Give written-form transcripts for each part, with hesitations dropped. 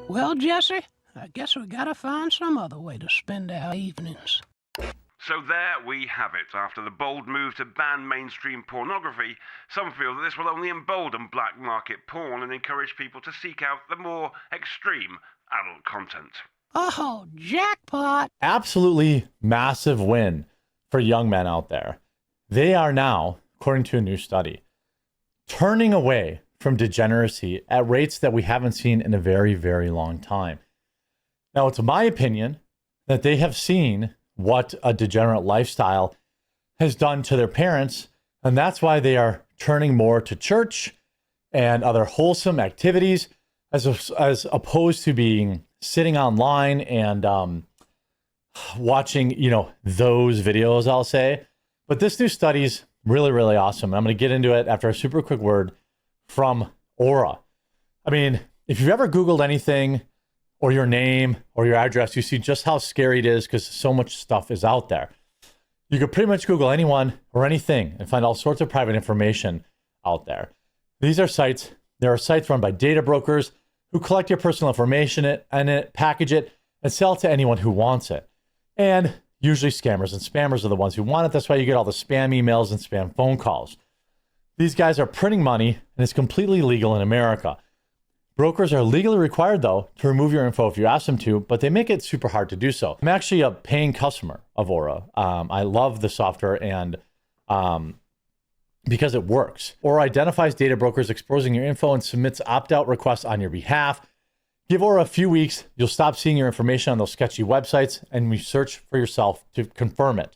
Well, Jesse, I guess we gotta find some other way to spend our evenings. So there we have it. After the bold move to ban mainstream pornography, some feel that this will only embolden black market porn and encourage people to seek out the more extreme adult content. Oh, jackpot! Absolutely massive win for young men out there. They are now, according to a new study, turning away from degeneracy at rates that we haven't seen in a very, very long time. Now, it's my opinion that they have seen what a degenerate lifestyle has done to their parents, and that's why they are turning more to church and other wholesome activities as opposed to being sitting online and watching, those videos, I'll say. But this new study's really, really awesome. I'm going to get into it after a super quick word from Aura. I mean, if you've ever Googled anything or your name or your address, you see just how scary it is because so much stuff is out there. You could pretty much Google anyone or anything and find all sorts of private information out there. There are sites run by data brokers who collect your personal information and package it and sell it to anyone who wants it. And usually scammers and spammers are the ones who want it. That's why you get all the spam emails and spam phone calls. These guys are printing money, and it's completely legal in America. Brokers are legally required, though, to remove your info if you ask them to, but they make it super hard to do so. I'm actually a paying customer of Aura. I love the software and because it works. Aura identifies data brokers exposing your info and submits opt-out requests on your behalf. Give Aura a few weeks, you'll stop seeing your information on those sketchy websites and research for yourself to confirm it.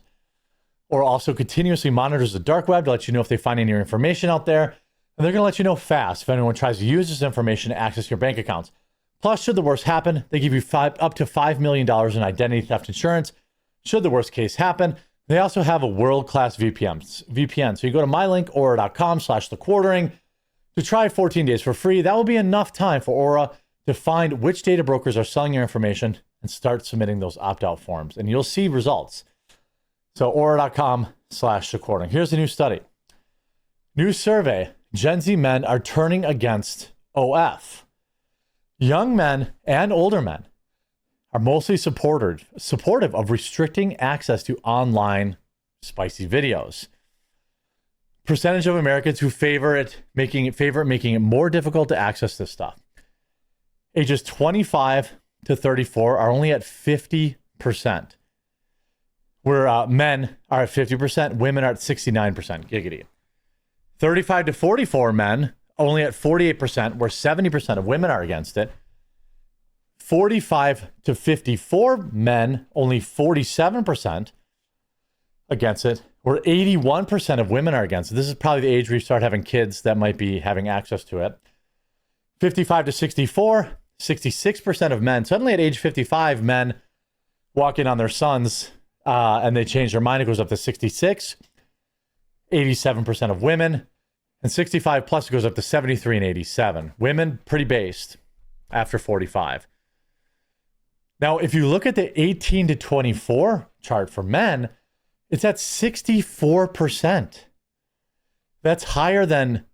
Aura also continuously monitors the dark web to let you know if they find any of your information out there. And they're going to let you know fast if anyone tries to use this information to access your bank accounts. Plus, should the worst happen, they give you up to $5 million in identity theft insurance. Should the worst case happen, they also have a world-class VPN. So you go to mylinkaura.com/thequartering to try 14 days for free. That will be enough time for Aura to find which data brokers are selling your information and start submitting those opt-out forms. And you'll see results. So aura.com/thequartering. Here's a new study. New survey. Gen Z men are turning against OF. Young men and older men are mostly supportive of restricting access to online spicy videos. Percentage of Americans who favor making it more difficult to access this stuff. Ages 25 to 34 are only at 50%. Where men are at 50%, women are at 69%. Giggity. 35 to 44 men, only at 48%, where 70% of women are against it. 45 to 54 men, only 47% against it, where 81% of women are against it. This is probably the age where you start having kids that might be having access to it. 55 to 64, 66% of men. Suddenly at age 55, men walk in on their sons and they change their mind. It goes up to 66. 87% of women, and 65 plus goes up to 73 and 87. Women, pretty based after 45. Now, if you look at the 18 to 24 chart for men, it's at 64%. That's higher than,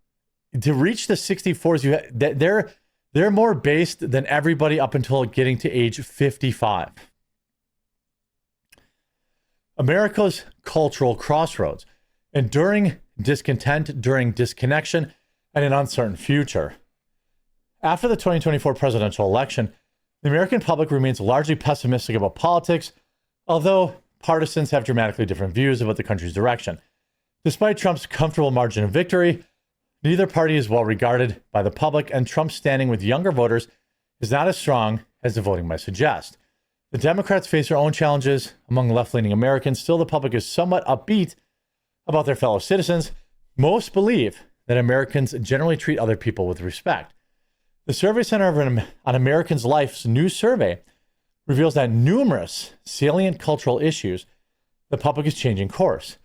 to reach the 64s, they're more based than everybody up until getting to age 55. America's cultural crossroads. Enduring discontent during disconnection and an uncertain future. After the 2024 presidential election, the American public remains largely pessimistic about politics, although partisans have dramatically different views about the country's direction. Despite Trump's comfortable margin of victory, neither party is well regarded by the public, and Trump's standing with younger voters is not as strong as the voting might suggest. The Democrats face their own challenges among left-leaning Americans. Still, the public is somewhat upbeat about their fellow citizens. Most believe that Americans generally treat other people with respect. The Survey Center on Americans' Life's new survey reveals that numerous salient cultural issues, the public is changing course.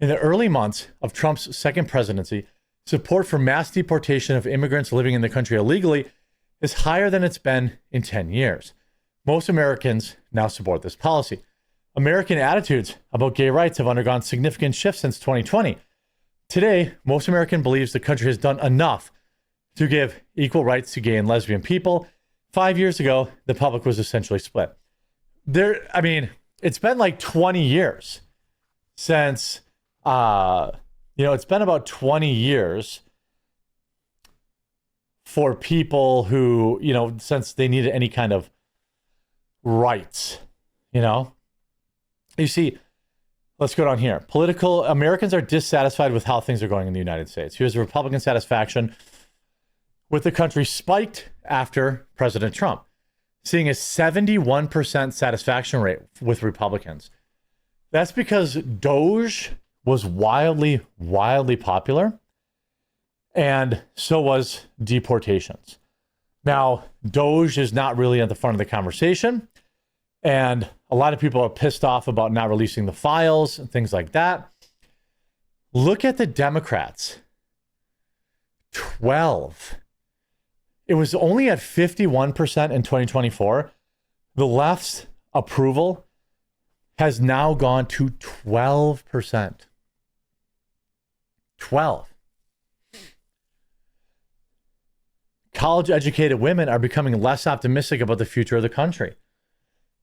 In the early months of Trump's second presidency, support for mass deportation of immigrants living in the country illegally is higher than it's been in 10 years. Most Americans now support this policy. American attitudes about gay rights have undergone significant shifts since 2020. Today, most Americans believe the country has done enough to give equal rights to gay and lesbian people, 5 years ago, the public was essentially split. It's been like 20 years since, it's been about 20 years for people who, since they needed any kind of rights, You see, let's go down here. Americans are dissatisfied with how things are going in the United States. Here's Republican satisfaction with the country spiked after President Trump, seeing a 71% satisfaction rate with Republicans. That's because Doge was wildly, wildly popular, and so was deportations. Now, Doge is not really at the front of the conversation, and a lot of people are pissed off about not releasing the files and things like that. Look at the Democrats. 12. It was only at 51% in 2024. The left's approval has now gone to 12%. 12. College-educated women are becoming less optimistic about the future of the country.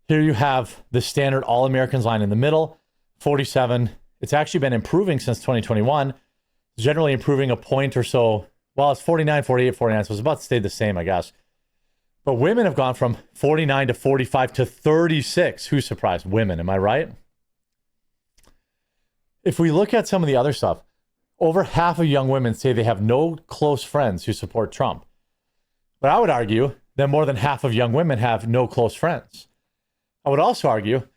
Here you have the standard All Americans line in the middle, 47. It's actually been improving since 2021, generally improving a point or so. Well, it's 49, 48, 49, so it's about to stay the same, I guess. But women have gone from 49 to 45 to 36. Who's surprised? Women, am I right? If we look at some of the other stuff, over half of young women say they have no close friends who support Trump. But I would argue that more than half of young women have no close friends. I would also argue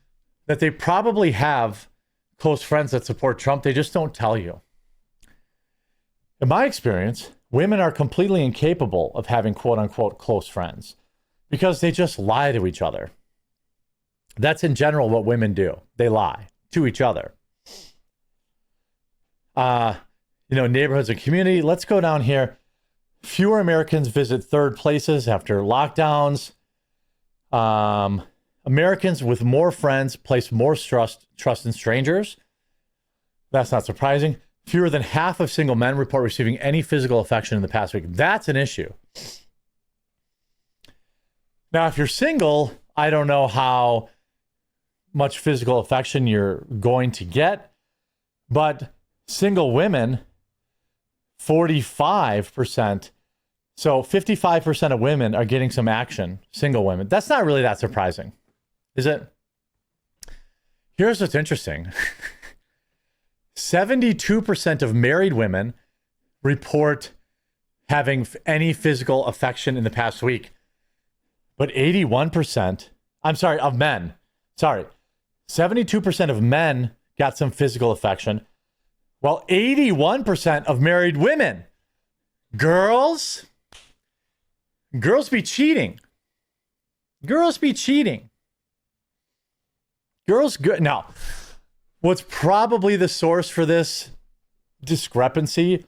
that they probably have close friends that support Trump. They just don't tell you. In my experience, women are completely incapable of having quote unquote close friends because they just lie to each other. That's in general what women do. They lie to each other. Neighborhoods and community. Let's go down here. Fewer Americans visit third places after lockdowns. Americans with more friends place more trust in strangers. That's not surprising. Fewer than half of single men report receiving any physical affection in the past week. That's an issue. Now, if you're single, I don't know how much physical affection you're going to get, but single women, 45%. So 55% of women are getting some action, single women. That's not really that surprising, is it? Here's what's interesting. 72% of married women report having any physical affection in the past week. But 81%, of men, 72% of men got some physical affection, while 81% of married women. Girls be cheating. Girls good. Now, what's probably the source for this discrepancy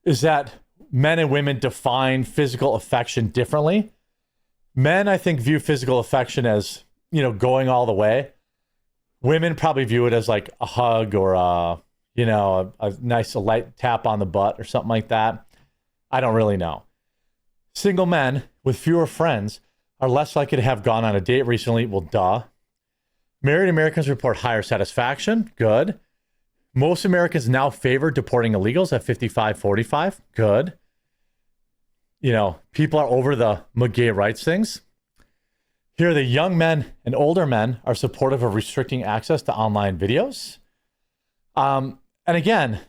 is that men and women define physical affection differently. Men, I think, view physical affection as, going all the way. Women probably view it as like a hug or a nice light tap on the butt or something like that. I don't really know. Single men with fewer friends are less likely to have gone on a date recently. Well, duh. Married Americans report higher satisfaction. Good. Most Americans now favor deporting illegals at 55-45. Good. People are over the gay rights things. Here, the young men and older men are supportive of restricting access to online videos. And again,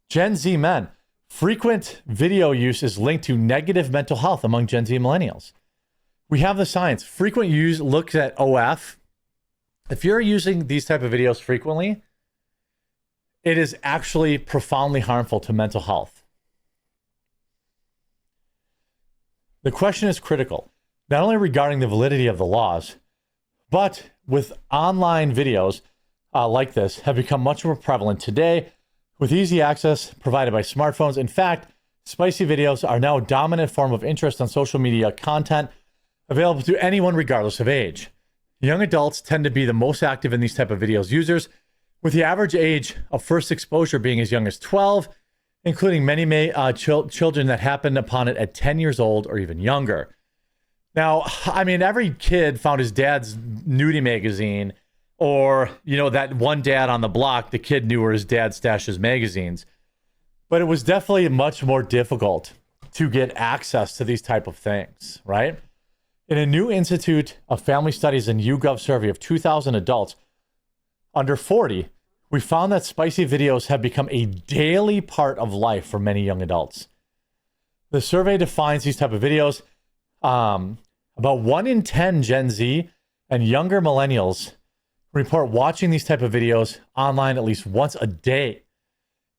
Gen Z men, frequent video use is linked to negative mental health among Gen Z millennials. We have the science. Frequent use looks at OF. If you're using these type of videos frequently, it is actually profoundly harmful to mental health. The question is critical, not only regarding the validity of the laws, but with online videos like this have become much more prevalent today with easy access provided by smartphones. In fact, spicy videos are now a dominant form of interest on social media content available to anyone regardless of age. Young adults tend to be the most active in these type of videos users, with the average age of first exposure being as young as 12, including many children that happened upon it at 10 years old or even younger. Now, I mean, every kid found his dad's nudie magazine, or, you know, that one dad on the block, the kid knew where his dad stashes magazines. But it was definitely much more difficult to get access to these type of things, right? In a new Institute of Family Studies and YouGov survey of 2,000 adults under 40, we found that spicy videos have become a daily part of life for many young adults. The survey defines these type of videos. About 1 in 10 Gen Z and younger millennials report watching these type of videos online at least once a day.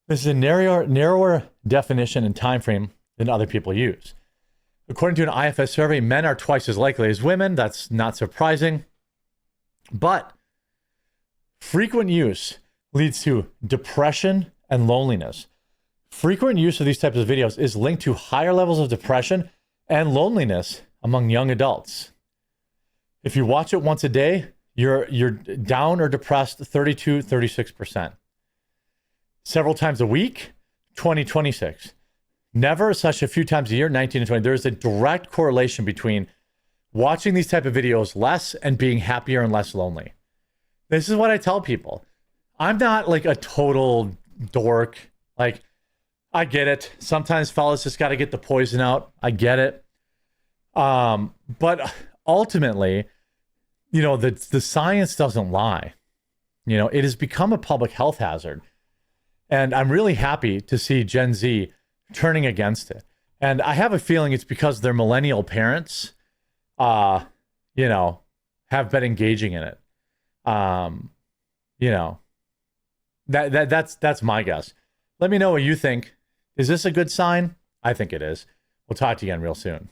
This is a narrower definition and time frame than other people use. According to an IFS survey, men are twice as likely as women. That's not surprising. But frequent use leads to depression and loneliness. Frequent use of these types of videos is linked to higher levels of depression and loneliness among young adults. If you watch it once a day, you're down or depressed 32, 36%. Several times a week, 26. Never such a few times a year, 19 to 20. There's a direct correlation between watching these type of videos less and being happier and less lonely. This is what I tell people. I'm not like a total dork. Like, I get it. Sometimes fellas just got to get the poison out. I get it. But ultimately, you know, the science doesn't lie. You know, it has become a public health hazard. And I'm really happy to see Gen Z turning against it. And I have a feeling it's because their millennial parents, you know, have been engaging in it. You know, that's my guess. Let me know what you think. Is this a good sign? I think it is. We'll talk to you again real soon.